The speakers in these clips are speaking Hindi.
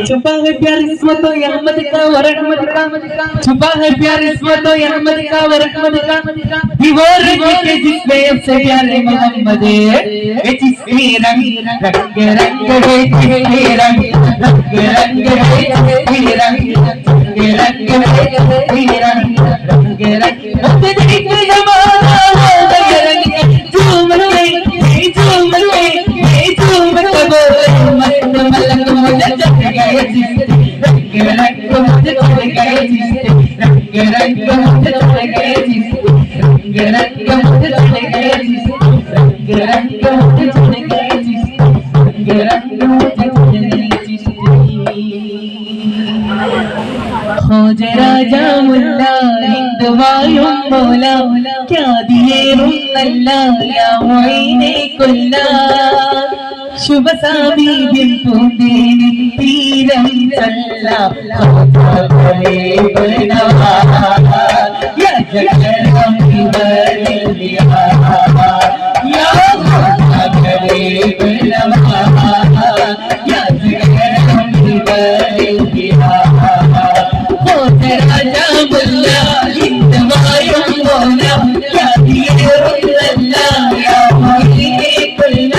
छुपा है प्यार इसमें तो रहमत का व रहमत का, छुपा है प्यार इसमें तो रहमत का व रहमत का, वो रंग के जिसमें सबसे प्यारे मोहम्मद है, जिसमें रंग रंग रंग है, जिसमें रंग रंग रंग है, जिसमें रंग रंग रंग है, जिसमें रंग रंग रंग देख जमाना हो गया रंग झूम रहे झूम रहे झूम बोले मस्त मलक मुझे जग गए जिससे रंग रंग मुझे जग गए जिससे रंग रंग मुझे जग गए जिससे रंग रंग मुझे जग गए जिससे रंग रंग मुझे जग गए जिससे रंग रंग मुझे जग गए जिससे खोज राजा मुल्ला हिंदवायुं मौला क्या दिए रुल्ला या मोइने कुल्ला शुभ सामीप्യം പൂന്തേനി തീരം ചൊല്ലാം ഖോജാ ബനവാ യാ ജഗരം ഇബരിയാ യാ ഖോജാ ബനവാ യാ ജഗരം ഇബരിയാ ഖോജാ രാജാ മുല്ല ഹിന്ദവായും മൗല യാ ദിയറുല്ല യാ മോഹിനെ കുല്ല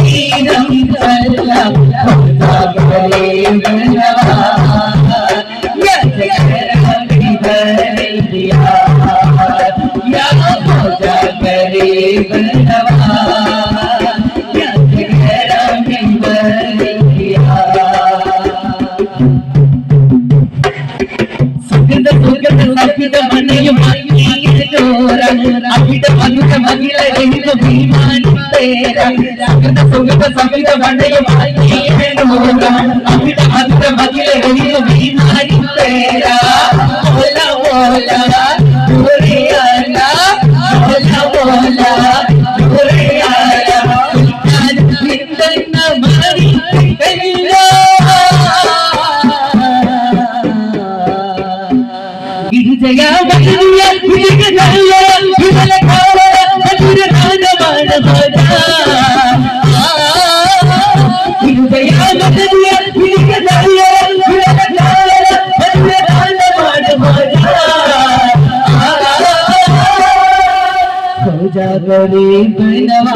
തീരം ചൊല്ലാം ഖോജാ ബനവാ യാ ജഗരം ഇബരിയാ യാ ഖോജാ ബനവാ യാ ജഗരം ഇബരിയാ സുഗന്ധ സുഗന്ധ സഫിത മനയും അവിട മധുര മകില എഴുതു ഭീമാൻ തേരാ സുഗന്ധ സുഗന്ധ സഫിത മനയും അവിട മധുര മകില എഴുതു ഭീമാൻ തേരാ ഓല ഓല ദുരിയാല ഓല ഓല ദുരിയാല സുൽത്താൻ നിന്ന മരി കല്ലോ വിജയ വഴിയ വിജയ വിമല കാവല മധുര ഗാനമാണ് ഭജ വിജയ വഴിയ വിജയ വിമല കാവല മധുര ഗാനമാണ് ഭജ ഖോജാ ബനവാ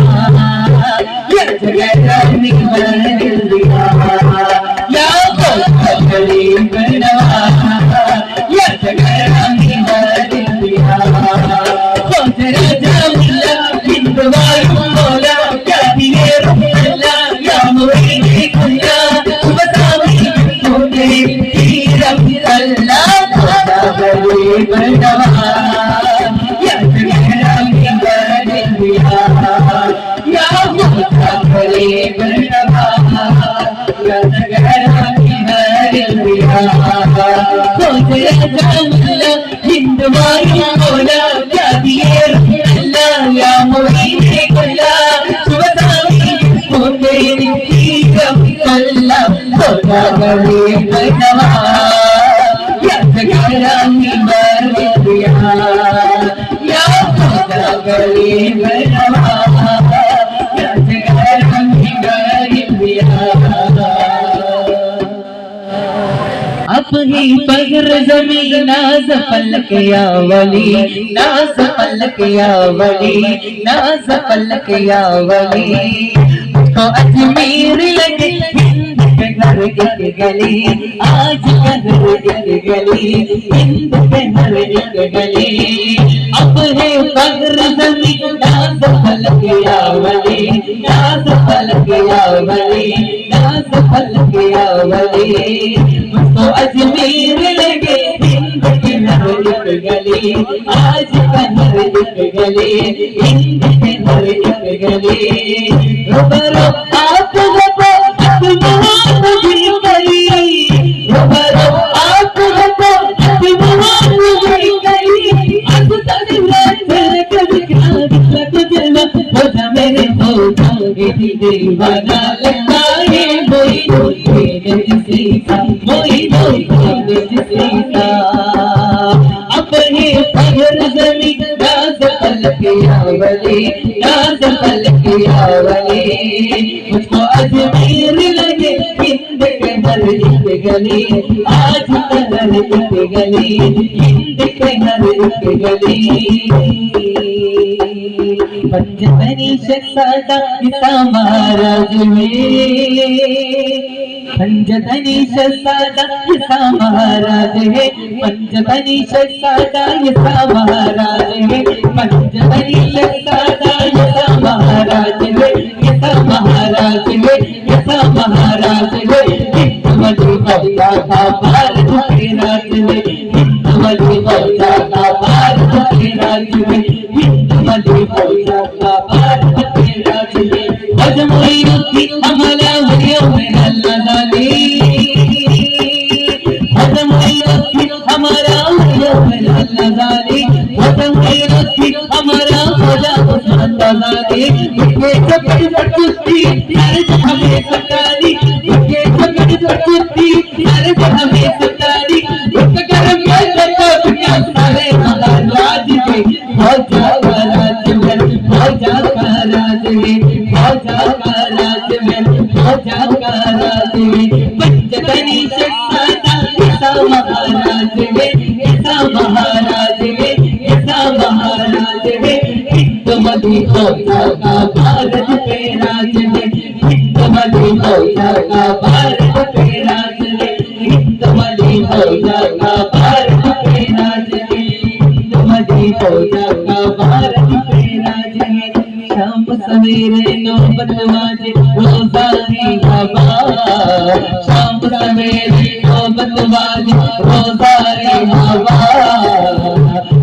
യാ ജഗരം ഇബരിയാ യാ ഖോജാ ബനവാ യാ ജഗരം ഇബരിയാ ഖോജാ രാജാ മുല്ല ഹിന്ദവായും മൗല യാ ദിയറുല്ല യാ മോഹിനെ കുല്ല ശുഭ സാമീപ്യം പൂന്തേനി തീരം ചൊല്ലാം ഖോജാ ബനവാ യാ ജഗരം ഇബരിയാ യാ ഖോജാ ബനവാ യാ ജഗരം ഇബരിയാ ഖോജാ രാജാ മുല്ല ഹിന്ദവായും മൗല യാ ദിയറുല്ല യാ മോഹിനെ കുല്ല ശുഭ സാമീപ്യം പൂന്തേനി തീരം ചൊല്ലാം ഖോജാ ബനവാ യാ ജഗരം ഇബരിയാ യാ ഖോജാ ബനവാ യാ ജഗരം ഇബരിയാ अब ही पगर ज़मीं नाज़ पलक या वली नाज़ पलक या वली नाज़ पलक या वली तो अजमेर लगे हिंद के घर एक गली आज घर एक गली हिंद के घर एक गली अब है पगर ज़मीं नाज़ पलक या वली नाज़ पलक या वली नाज़ पलक या वली तो अजमेर लगे हिंद के घर एक गली आज घर एक गली हिंद के घर एक गली रुबरो आप गो अतमान भी करी रुबरो आप गो अतमान भी करी आज तक कभी कभी लग जला हो जा मेरे हो जाए दीवाना लगता है जिसीता मोइनो भाग जिसीता अपने पगर जमी नाज पलक यावली नाज पलक यावली मुझको अजमेर लगे हिंद के हर एक गली आज के हर एक गली हिंद के हर एक गली पंजतनी शहजादा इसा महाराज में पंजतनी शहजादा इसा महाराज है पंजतनी शहजादा इसा महाराज है पंजतनी शहजादा इसा महाराज है इसा महाराज है इसा महाराज है हिंदवली बौजा का भारत के राज में हिंदवली बौजा का भारत के राज में हिंदवली बौजा का भारत के राज में अजमोइनुद्दीन हमला हुरियो में अल्लाह जाने अजमोइनुद्दीन हमारा हुरियो में अल्लाह जाने अजमोइनुद्दीन हमारा खोजा उस्मान जाने ये जगत जगती अर्ज हमें सतानी ये जगत जगती अर्ज हमें सतानी एक करम में जगत दुनिया सारे महाराज के खोजा राज में खोजा का राज में खोजा का राज में खोजा का राज में पंजतनी शहजादा ऐसा महाराज में ऐसा महाराज में ऐसा महाराज में हिंदवली बौजा का भारत पे राज में हिंदवली बौजा का भारत पे राज में हिंदवली बौजा का भारत पे राज में हिंदवली बौजा का भारत पे राज में शाम सवेरे नौबत बाजे रोजानी हवा शाम सवेरे नौबत बाजे रोजानी हवा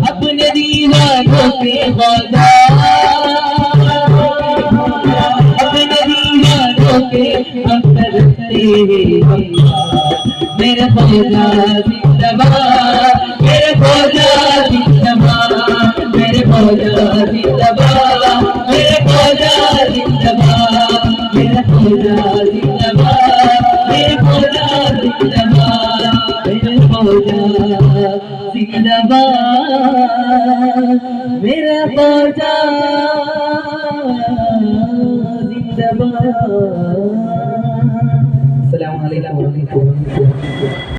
अपने दीवारों पे वादा अपने दीवारों पे हम करते हैं मेरे फौजा जिंदाबाद मेरे फौजा जिंदाबाद मेरे फौजा जिंदाबाद मेरे फौजा जिंदाबाद मेरे फौजा जिंदाबाद मेरे फौजा जिंदाबाद मेरे फौजा जिंदाबाद मेरा फौजा जिंदाबाद। अस्सलाम वालेकुम।